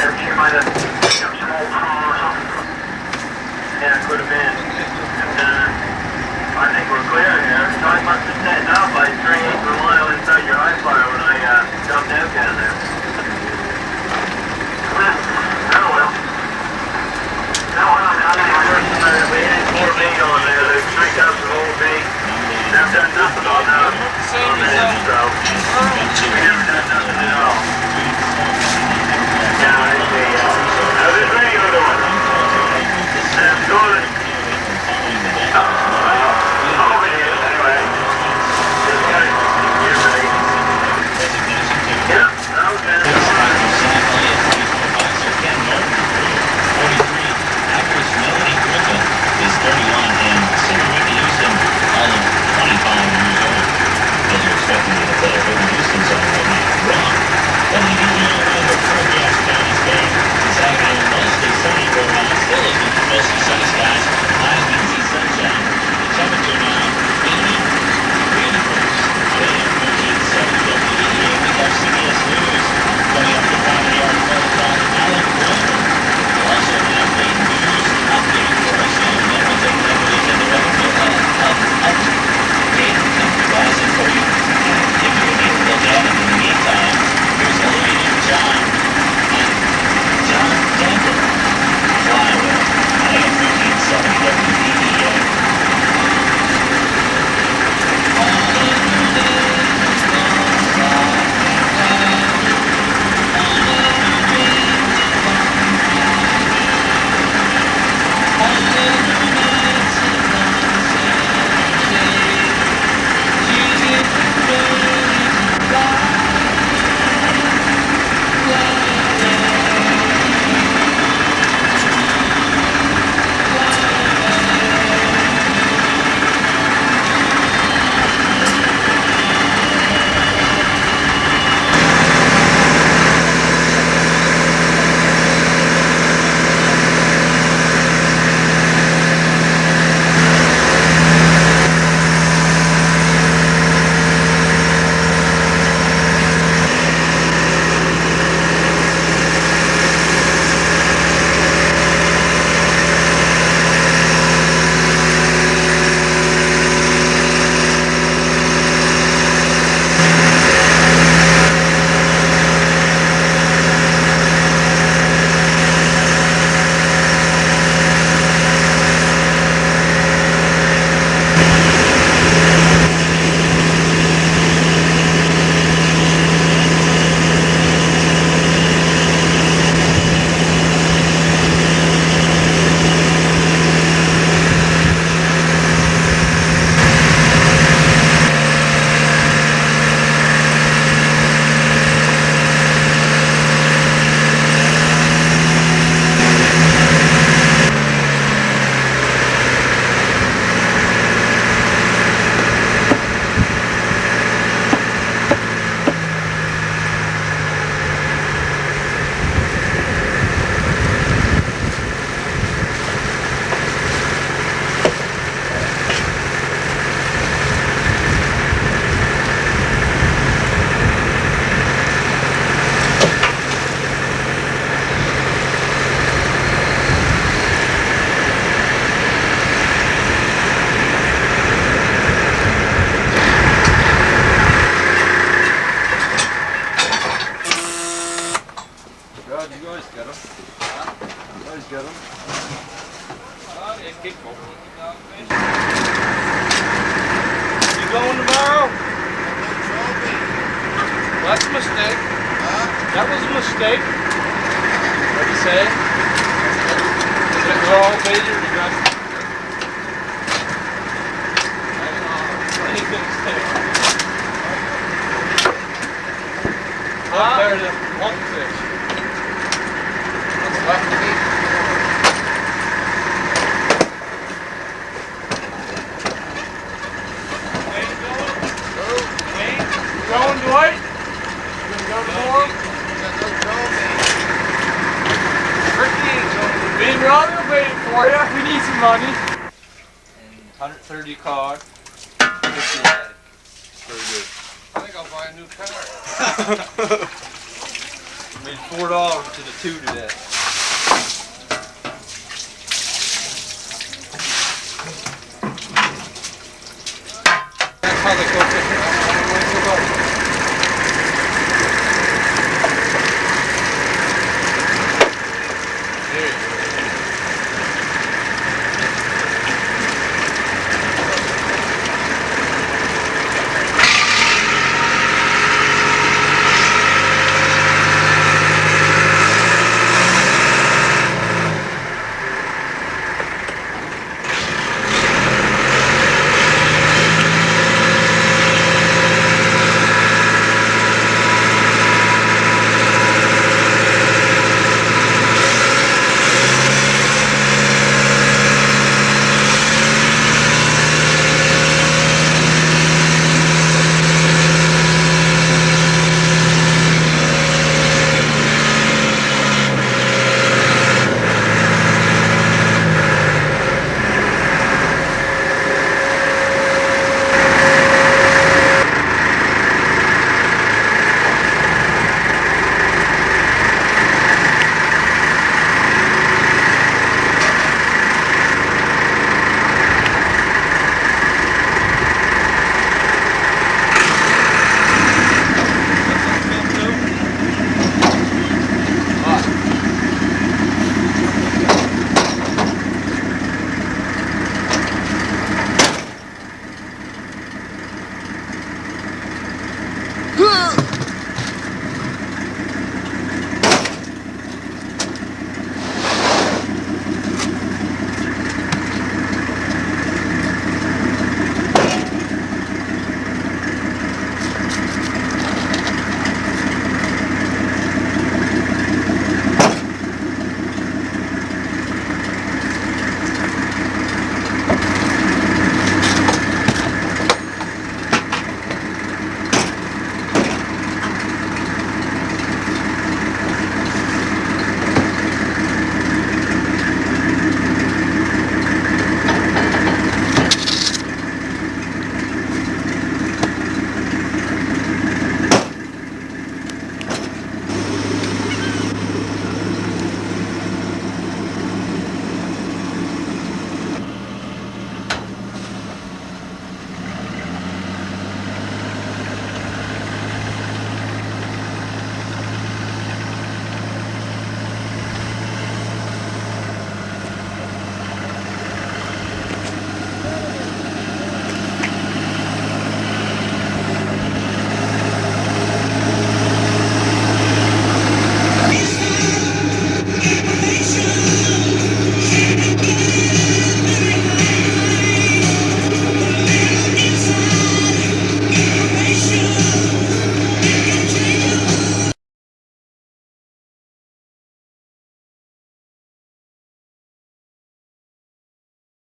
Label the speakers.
Speaker 1: She might have picked up some old phone or something. Yeah, it could have been. And I think we're clear here. So I must have set out by 3/8 mile inside your high fire when I jumped out down there. Oh well. No, we had 4 bait on there. There's 3 cups of old bait. Never done nothing on that. So we never done nothing at all. Now I see. Now this regular one. Good. Over here anyway. Just got it. Get ready. Yep. Okay.
Speaker 2: 43, actress Melanie Griffin is 31, and singer Whitney Houston, all of 25 years old. As you're expecting me to play a Whitney Houston song right now, wrong. WDEO over Fairfax County's Bay. Saturday, mostly sunny for still looking for mostly sunny skies. Highs with easy sunshine. The temperature now 80 degrees. Today at 1370 WDEO, we have CBS News. Coming up the property article called Alan Boyman. Also have a news update for us, and then we'll take temperatures and the weather update for you. If you need to look at it in the meantime, here's Hillary and John Denver. Flyway. I am 1370 WDEO.
Speaker 3: That's a mistake. That was a mistake. What do you say? Is it all baited or you got Look, there's a lungfish. What's left to me? Going, Dwight? You gonna go to more? Ricky, me and Robbie are waiting for you. We need some money. And 130 car. 50 head. Very good. I think I'll buy a new car. Made $4 to the two today.